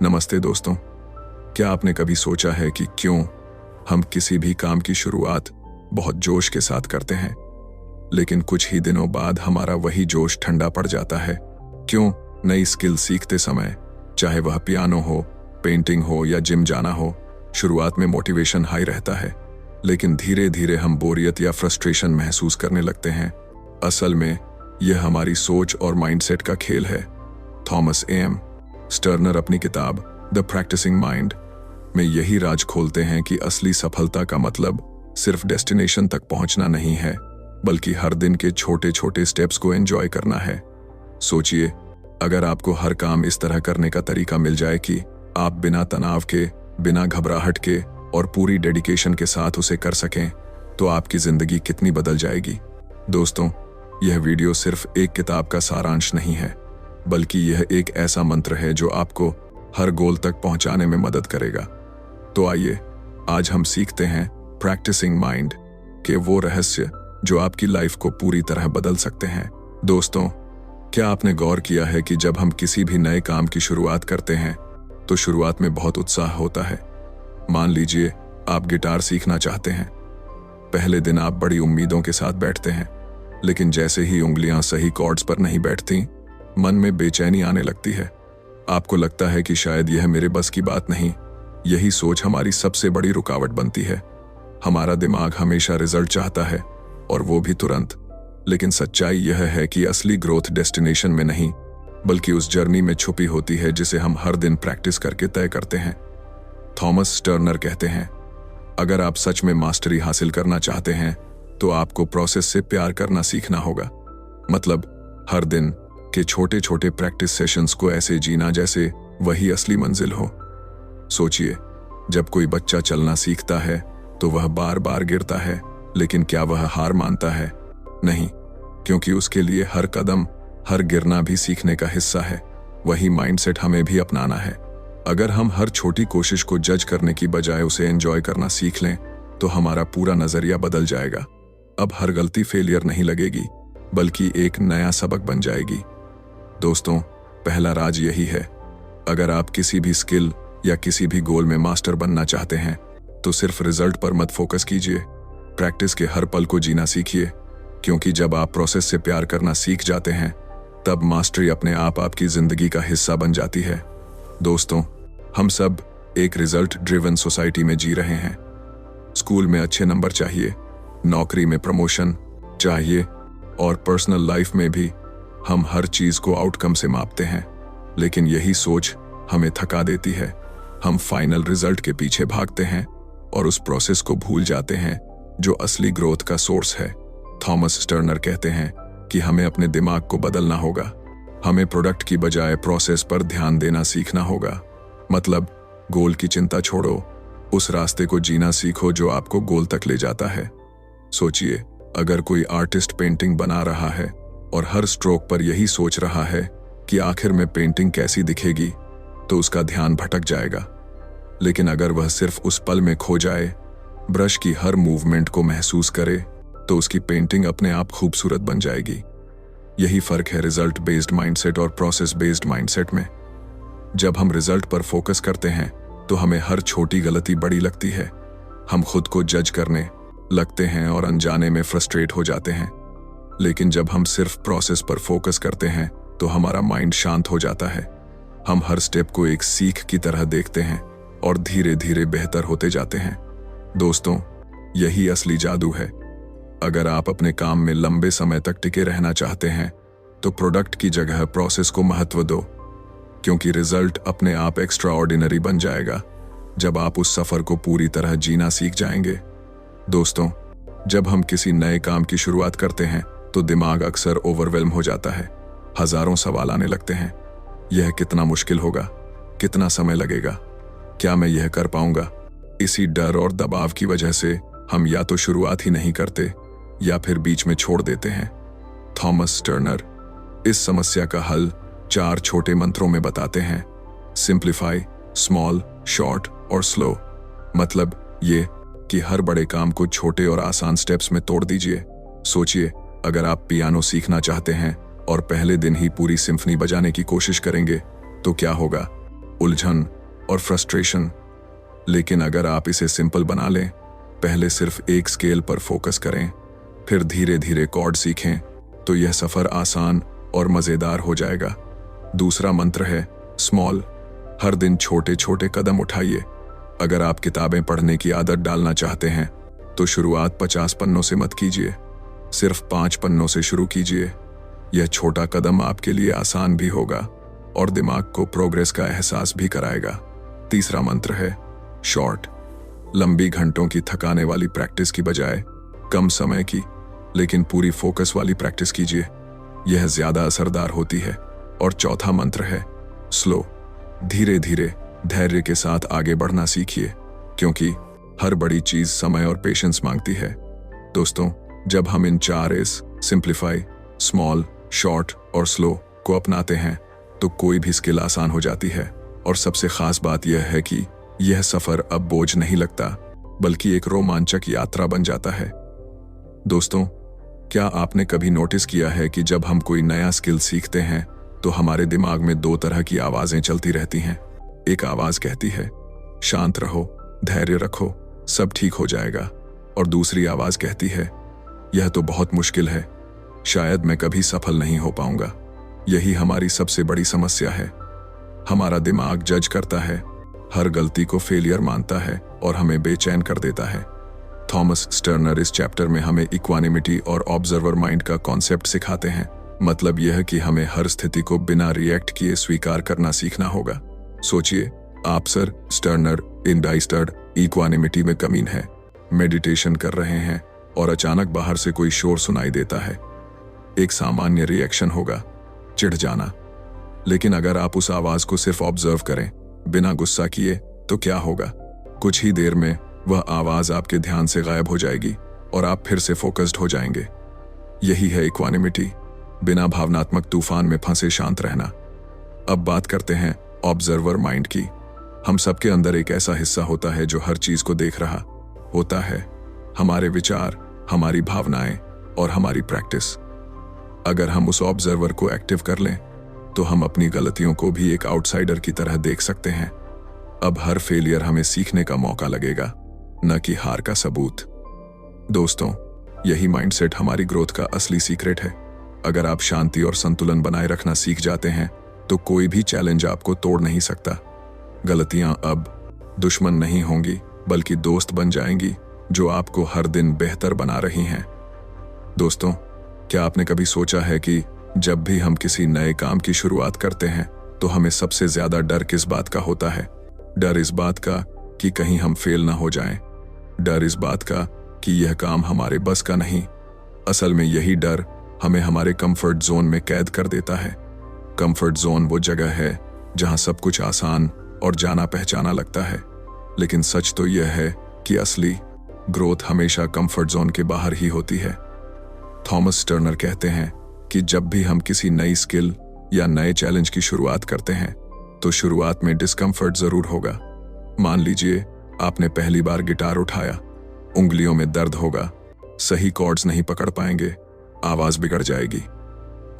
नमस्ते दोस्तों। क्या आपने कभी सोचा है कि क्यों हम किसी भी काम की शुरुआत बहुत जोश के साथ करते हैं, लेकिन कुछ ही दिनों बाद हमारा वही जोश ठंडा पड़ जाता है? क्यों नई स्किल सीखते समय, चाहे वह पियानो हो, पेंटिंग हो या जिम जाना हो, शुरुआत में मोटिवेशन हाई रहता है, लेकिन धीरे धीरे हम बोरियत या फ्रस्ट्रेशन महसूस करने लगते हैं? असल में यह हमारी सोच और माइंडसेट का खेल है। Thomas AM. स्टर्नर अपनी किताब द प्रैक्टिसिंग माइंड में यही राज खोलते हैं कि असली सफलता का मतलब सिर्फ डेस्टिनेशन तक पहुंचना नहीं है, बल्कि हर दिन के छोटे छोटे स्टेप्स को एंजॉय करना है। सोचिए, अगर आपको हर काम इस तरह करने का तरीका मिल जाए कि आप बिना तनाव के, बिना घबराहट के और पूरी डेडिकेशन के साथ उसे कर सकें, तो आपकी जिंदगी कितनी बदल जाएगी। दोस्तों, यह वीडियो सिर्फ एक किताब का सारांश नहीं है, बल्कि यह एक ऐसा मंत्र है जो आपको हर गोल तक पहुंचाने में मदद करेगा। तो आइए आज हम सीखते हैं प्रैक्टिसिंग माइंड के वो रहस्य जो आपकी लाइफ को पूरी तरह बदल सकते हैं। दोस्तों, क्या आपने गौर किया है कि जब हम किसी भी नए काम की शुरुआत करते हैं तो शुरुआत में बहुत उत्साह होता है। मान लीजिए आप गिटार सीखना चाहते हैं। पहले दिन आप बड़ी उम्मीदों के साथ बैठते हैं, लेकिन जैसे ही उंगलियां सही कॉर्ड्स पर नहीं बैठती, मन में बेचैनी आने लगती है। आपको लगता है कि शायद यह मेरे बस की बात नहीं। यही सोच हमारी सबसे बड़ी रुकावट बनती है। हमारा दिमाग हमेशा रिजल्ट चाहता है, और वो भी तुरंत। लेकिन सच्चाई यह है कि असली ग्रोथ डेस्टिनेशन में नहीं, बल्कि उस जर्नी में छुपी होती है जिसे हम हर दिन प्रैक्टिस करके तय करते हैं। थॉमस स्टर्नर कहते हैं, अगर आप सच में मास्टरी हासिल करना चाहते हैं तो आपको प्रोसेस से प्यार करना सीखना होगा। मतलब हर दिन के छोटे छोटे प्रैक्टिस सेशंस को ऐसे जीना जैसे वही असली मंजिल हो। सोचिए, जब कोई बच्चा चलना सीखता है तो वह बार बार गिरता है, लेकिन क्या वह हार मानता है? नहीं, क्योंकि उसके लिए हर कदम, हर गिरना भी सीखने का हिस्सा है। वही माइंडसेट हमें भी अपनाना है। अगर हम हर छोटी कोशिश को जज करने की बजाय उसे एंजॉय करना सीख लें, तो हमारा पूरा नजरिया बदल जाएगा। अब हर गलती फेलियर नहीं लगेगी, बल्कि एक नया सबक बन जाएगी। दोस्तों, पहला राज यही है, अगर आप किसी भी स्किल या किसी भी गोल में मास्टर बनना चाहते हैं तो सिर्फ रिजल्ट पर मत फोकस कीजिए, प्रैक्टिस के हर पल को जीना सीखिए। क्योंकि जब आप प्रोसेस से प्यार करना सीख जाते हैं, तब मास्टरी अपने आप आपकी जिंदगी का हिस्सा बन जाती है। दोस्तों, हम सब एक रिजल्ट ड्रिवन सोसाइटी में जी रहे हैं। स्कूल में अच्छे नंबर चाहिए, नौकरी में प्रमोशन चाहिए, और पर्सनल लाइफ में भी हम हर चीज को आउटकम से मापते हैं। लेकिन यही सोच हमें थका देती है। हम फाइनल रिजल्ट के पीछे भागते हैं और उस प्रोसेस को भूल जाते हैं जो असली ग्रोथ का सोर्स है। थॉमस स्टर्नर कहते हैं कि हमें अपने दिमाग को बदलना होगा। हमें प्रोडक्ट की बजाय प्रोसेस पर ध्यान देना सीखना होगा। मतलब गोल की चिंता छोड़ो, उस रास्ते को जीना सीखो जो आपको गोल तक ले जाता है। सोचिए, अगर कोई आर्टिस्ट पेंटिंग बना रहा है और हर स्ट्रोक पर यही सोच रहा है कि आखिर में पेंटिंग कैसी दिखेगी, तो उसका ध्यान भटक जाएगा। लेकिन अगर वह सिर्फ उस पल में खो जाए, ब्रश की हर मूवमेंट को महसूस करे, तो उसकी पेंटिंग अपने आप खूबसूरत बन जाएगी। यही फर्क है रिजल्ट बेस्ड माइंडसेट और प्रोसेस बेस्ड माइंडसेट में। जब हम रिजल्ट पर फोकस करते हैं तो हमें हर छोटी गलती बड़ी लगती है। हम खुद को जज करने लगते हैं और अनजाने में फ्रस्ट्रेट हो जाते हैं। लेकिन जब हम सिर्फ प्रोसेस पर फोकस करते हैं तो हमारा माइंड शांत हो जाता है। हम हर स्टेप को एक सीख की तरह देखते हैं और धीरे धीरे बेहतर होते जाते हैं। दोस्तों, यही असली जादू है। अगर आप अपने काम में लंबे समय तक टिके रहना चाहते हैं तो प्रोडक्ट की जगह प्रोसेस को महत्व दो, क्योंकि रिजल्ट अपने आप एक्स्ट्रा ऑर्डिनरी बन जाएगा जब आप उस सफर को पूरी तरह जीना सीख जाएंगे। दोस्तों, जब हम किसी नए काम की शुरुआत करते हैं तो दिमाग अक्सर ओवरवेल्म हो जाता है। हजारों सवाल आने लगते हैं। यह कितना मुश्किल होगा? कितना समय लगेगा? क्या मैं यह कर पाऊंगा? इसी डर और दबाव की वजह से हम या तो शुरुआत ही नहीं करते या फिर बीच में छोड़ देते हैं। थॉमस स्टर्नर इस समस्या का हल 4 छोटे मंत्रों में बताते हैं। सिंप्लीफाई, स्मॉल, शॉर्ट और स्लो। मतलब ये कि हर बड़े काम को छोटे और आसान स्टेप्स में तोड़ दीजिए। सोचिए, अगर आप पियानो सीखना चाहते हैं और पहले दिन ही पूरी सिम्फनी बजाने की कोशिश करेंगे तो क्या होगा? उलझन और फ्रस्ट्रेशन। लेकिन अगर आप इसे सिंपल बना लें, पहले सिर्फ एक स्केल पर फोकस करें, फिर धीरे धीरे कॉर्ड सीखें, तो यह सफ़र आसान और मज़ेदार हो जाएगा। दूसरा मंत्र है स्मॉल। हर दिन छोटे छोटे कदम उठाइए। अगर आप किताबें पढ़ने की आदत डालना चाहते हैं तो शुरुआत 50 पन्नों से मत कीजिए, सिर्फ 5 पन्नों से शुरू कीजिए। यह छोटा कदम आपके लिए आसान भी होगा और दिमाग को प्रोग्रेस का एहसास भी कराएगा। तीसरा मंत्र है शॉर्ट। लंबी घंटों की थकाने वाली प्रैक्टिस की बजाय कम समय की लेकिन पूरी फोकस वाली प्रैक्टिस कीजिए, यह ज्यादा असरदार होती है। और चौथा मंत्र है स्लो। धीरे धीरे धैर्य के साथ आगे बढ़ना सीखिए, क्योंकि हर बड़ी चीज समय और पेशेंस मांगती है। दोस्तों, जब हम इन 4 एस सिंप्लीफाई, स्मॉल, शॉर्ट और स्लो को अपनाते हैं तो कोई भी स्किल आसान हो जाती है। और सबसे खास बात यह है कि यह सफर अब बोझ नहीं लगता, बल्कि एक रोमांचक यात्रा बन जाता है। दोस्तों, क्या आपने कभी नोटिस किया है कि जब हम कोई नया स्किल सीखते हैं तो हमारे दिमाग में 2 तरह की आवाजें चलती रहती हैं। एक आवाज कहती है शांत रहो, धैर्य रखो, सब ठीक हो जाएगा। और दूसरी आवाज कहती है यह तो बहुत मुश्किल है, शायद मैं कभी सफल नहीं हो पाऊंगा। यही हमारी सबसे बड़ी समस्या है। हमारा दिमाग जज करता है, हर गलती को फेलियर मानता है और हमें बेचैन कर देता है। थॉमस स्टर्नर इस चैप्टर में हमें इक्वानिमिटी और ऑब्जर्वर माइंड का कॉन्सेप्ट सिखाते हैं। मतलब यह कि हमें हर स्थिति को बिना रिएक्ट किए स्वीकार करना सीखना होगा। सोचिए, आप सर स्टर्नर इंडाइस्टर्ड इक्वानिमिटी में कमीन है, मेडिटेशन कर रहे हैं और अचानक बाहर से कोई शोर सुनाई देता है। एक सामान्य रिएक्शन होगा, चिढ़ जाना। लेकिन अगर आप उस आवाज को सिर्फ ऑब्जर्व करें, बिना गुस्सा किए, तो क्या होगा? कुछ ही देर में वह आवाज आपके ध्यान से गायब हो जाएगी और आप फिर से फोकस्ड हो जाएंगे। यही है इक्वानिमिटी, बिना भावनात्मक तूफान में फंसे शांत रहना। अब बात करते हैं ऑब्जर्वर माइंड की। हम सबके अंदर एक ऐसा हिस्सा होता है जो हर चीज को देख रहा होता है, हमारे विचार, हमारी भावनाएं और हमारी प्रैक्टिस। अगर हम उस ऑब्जर्वर को एक्टिव कर लें तो हम अपनी गलतियों को भी एक आउटसाइडर की तरह देख सकते हैं। अब हर फेलियर हमें सीखने का मौका लगेगा, न कि हार का सबूत। दोस्तों, यही माइंडसेट हमारी ग्रोथ का असली सीक्रेट है। अगर आप शांति और संतुलन बनाए रखना सीख जाते हैं तो कोई भी चैलेंज आपको तोड़ नहीं सकता। गलतियां अब दुश्मन नहीं होंगी, बल्कि दोस्त बन जाएंगी जो आपको हर दिन बेहतर बना रही हैं। दोस्तों, क्या आपने कभी सोचा है कि जब भी हम किसी नए काम की शुरुआत करते हैं तो हमें सबसे ज्यादा डर किस बात का होता है? डर इस बात का कि कहीं हम फेल ना हो जाएं। डर इस बात का कि यह काम हमारे बस का नहीं। असल में यही डर हमें हमारे कंफर्ट जोन में कैद कर देता है। कंफर्ट जोन वो जगह है जहां सब कुछ आसान और जाना पहचाना लगता है। लेकिन सच तो यह है कि असली ग्रोथ हमेशा कंफर्ट जोन के बाहर ही होती है। थॉमस स्टर्नर कहते हैं कि जब भी हम किसी नई स्किल या नए चैलेंज की शुरुआत करते हैं तो शुरुआत में डिस्कम्फर्ट जरूर होगा। मान लीजिए आपने पहली बार गिटार उठाया, उंगलियों में दर्द होगा, सही कॉर्ड्स नहीं पकड़ पाएंगे, आवाज बिगड़ जाएगी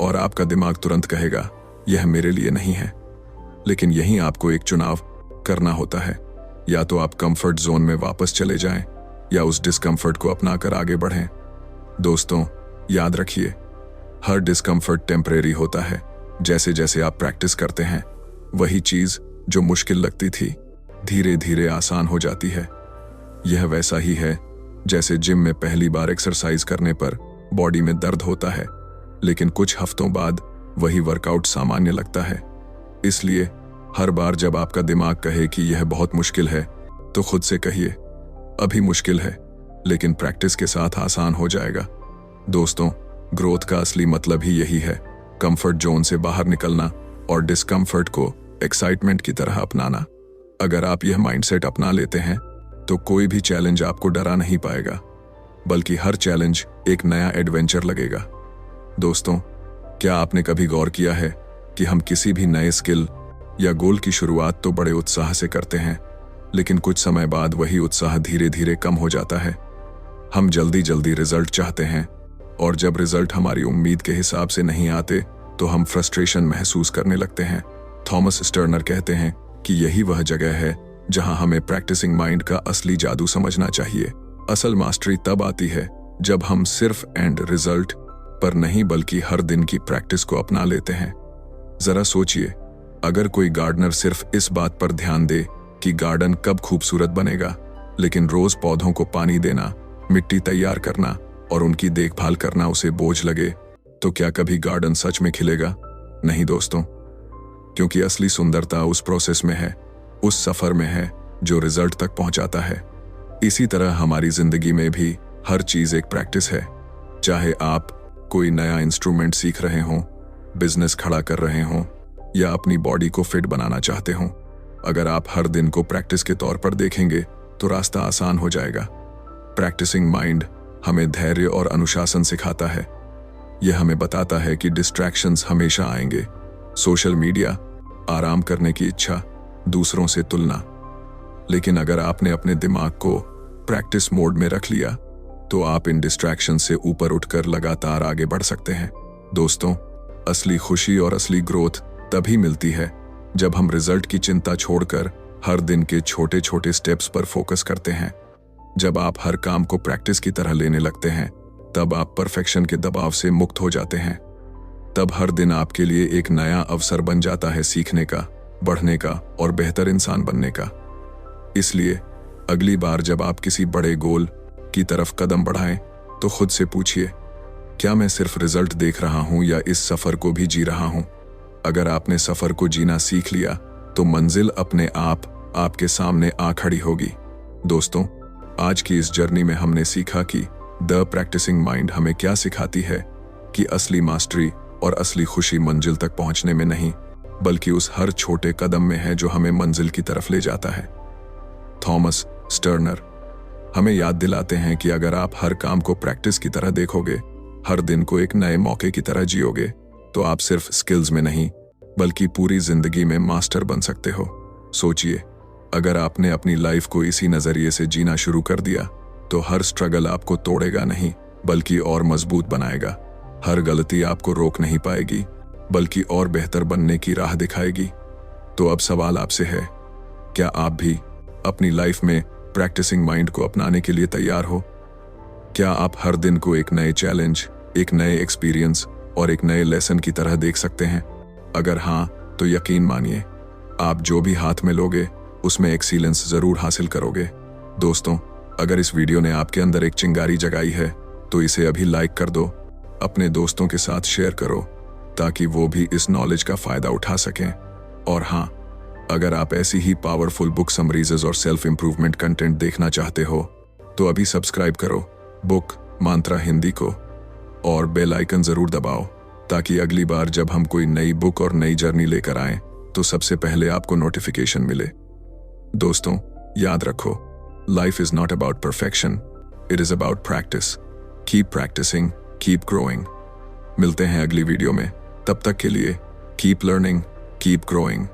और आपका दिमाग तुरंत कहेगा यह मेरे लिए नहीं है। लेकिन यहीं आपको एक चुनाव करना होता है, या तो आप कंफर्ट जोन में वापस चले जाएं या उस डिस्कम्फर्ट को अपनाकर आगे बढ़ें। दोस्तों, याद रखिए, हर डिस्कम्फर्ट टेम्परेरी होता है। जैसे जैसे आप प्रैक्टिस करते हैं, वही चीज जो मुश्किल लगती थी धीरे धीरे आसान हो जाती है। यह वैसा ही है जैसे जिम में पहली बार एक्सरसाइज करने पर बॉडी में दर्द होता है, लेकिन कुछ हफ्तों बाद वही वर्कआउट सामान्य लगता है। इसलिए हर बार जब आपका दिमाग कहे कि यह बहुत मुश्किल है, तो खुद से कहिए अभी मुश्किल है, लेकिन प्रैक्टिस के साथ आसान हो जाएगा। दोस्तों, ग्रोथ का असली मतलब ही यही है, कंफर्ट जोन से बाहर निकलना और डिस्कम्फर्ट को एक्साइटमेंट की तरह अपनाना। अगर आप यह माइंडसेट अपना लेते हैं तो कोई भी चैलेंज आपको डरा नहीं पाएगा, बल्कि हर चैलेंज एक नया एडवेंचर लगेगा। दोस्तों, क्या आपने कभी गौर किया है कि हम किसी भी नए स्किल या गोल की शुरुआत तो बड़े उत्साह से करते हैं, लेकिन कुछ समय बाद वही उत्साह धीरे धीरे कम हो जाता है। हम जल्दी जल्दी रिजल्ट चाहते हैं और जब रिजल्ट हमारी उम्मीद के हिसाब से नहीं आते तो हम फ्रस्ट्रेशन महसूस करने लगते हैं। थॉमस स्टर्नर कहते हैं कि यही वह जगह है जहां हमें प्रैक्टिसिंग माइंड का असली जादू समझना चाहिए। असल मास्टरी तब आती है जब हम सिर्फ एंड रिजल्ट पर नहीं बल्कि हर दिन की प्रैक्टिस को अपना लेते हैं। जरा सोचिए, अगर कोई गार्डनर सिर्फ इस बात पर ध्यान दे कि गार्डन कब खूबसूरत बनेगा, लेकिन रोज पौधों को पानी देना, मिट्टी तैयार करना और उनकी देखभाल करना उसे बोझ लगे, तो क्या कभी गार्डन सच में खिलेगा? नहीं दोस्तों, क्योंकि असली सुंदरता उस प्रोसेस में है, उस सफर में है जो रिजल्ट तक पहुंचाता है। इसी तरह हमारी जिंदगी में भी हर चीज एक प्रैक्टिस है। चाहे आप कोई नया इंस्ट्रूमेंट सीख रहे हों, बिजनेस खड़ा कर रहे हों या अपनी बॉडी को फिट बनाना चाहते हों, अगर आप हर दिन को प्रैक्टिस के तौर पर देखेंगे तो रास्ता आसान हो जाएगा। प्रैक्टिसिंग माइंड हमें धैर्य और अनुशासन सिखाता है। यह हमें बताता है कि डिस्ट्रैक्शंस हमेशा आएंगे, सोशल मीडिया, आराम करने की इच्छा, दूसरों से तुलना, लेकिन अगर आपने अपने दिमाग को प्रैक्टिस मोड में रख लिया तो आप इन डिस्ट्रैक्शन से ऊपर उठकर लगातार आगे बढ़ सकते हैं। दोस्तों, असली खुशी और असली ग्रोथ तभी मिलती है जब हम रिजल्ट की चिंता छोड़कर हर दिन के छोटे छोटे स्टेप्स पर फोकस करते हैं। जब आप हर काम को प्रैक्टिस की तरह लेने लगते हैं, तब आप परफेक्शन के दबाव से मुक्त हो जाते हैं। तब हर दिन आपके लिए एक नया अवसर बन जाता है सीखने का, बढ़ने का और बेहतर इंसान बनने का। इसलिए अगली बार जब आप किसी बड़े गोल की तरफ कदम बढ़ाएं, तो खुद से पूछिए, क्या मैं सिर्फ रिजल्ट देख रहा हूं या इस सफर को भी जी रहा हूं? अगर आपने सफर को जीना सीख लिया तो मंजिल अपने आप आपके सामने आ खड़ी होगी। दोस्तों, आज की इस जर्नी में हमने सीखा कि द प्रैक्टिसिंग माइंड हमें क्या सिखाती है कि असली मास्टरी और असली खुशी मंजिल तक पहुंचने में नहीं, बल्कि उस हर छोटे कदम में है जो हमें मंजिल की तरफ ले जाता है। थॉमस स्टर्नर हमें याद दिलाते हैं कि अगर आप हर काम को प्रैक्टिस की तरह देखोगे, हर दिन को एक नए मौके की तरह जियोगे, तो आप सिर्फ स्किल्स में नहीं बल्कि पूरी जिंदगी में मास्टर बन सकते हो। सोचिए, अगर आपने अपनी लाइफ को इसी नजरिए से जीना शुरू कर दिया, तो हर स्ट्रगल आपको तोड़ेगा नहीं बल्कि और मजबूत बनाएगा। हर गलती आपको रोक नहीं पाएगी बल्कि और बेहतर बनने की राह दिखाएगी। तो अब सवाल आपसे है, क्या आप भी अपनी लाइफ में प्रैक्टिसिंग माइंड को अपनाने के लिए तैयार हो? क्या आप हर दिन को एक नए चैलेंज, एक नए एक्सपीरियंस और एक नए लेसन की तरह देख सकते हैं? अगर हाँ, तो यकीन मानिए, आप जो भी हाथ में लोगे उसमें एक्सीलेंस जरूर हासिल करोगे। दोस्तों, अगर इस वीडियो ने आपके अंदर एक चिंगारी जगाई है तो इसे अभी लाइक कर दो, अपने दोस्तों के साथ शेयर करो ताकि वो भी इस नॉलेज का फायदा उठा सकें। और हाँ, अगर आप ऐसी ही पावरफुल बुक समरीज और सेल्फ इंप्रूवमेंट कंटेंट देखना चाहते हो तो अभी सब्सक्राइब करो बुक मंत्रा हिंदी को और बेल आइकन जरूर दबाओ ताकि अगली बार जब हम कोई नई बुक और नई जर्नी लेकर आएं तो सबसे पहले आपको नोटिफिकेशन मिले। दोस्तों, याद रखो, life is not about perfection, it is about practice. Keep practicing, keep growing. मिलते हैं अगली वीडियो में, तब तक के लिए कीप लर्निंग, कीप ग्रोइंग।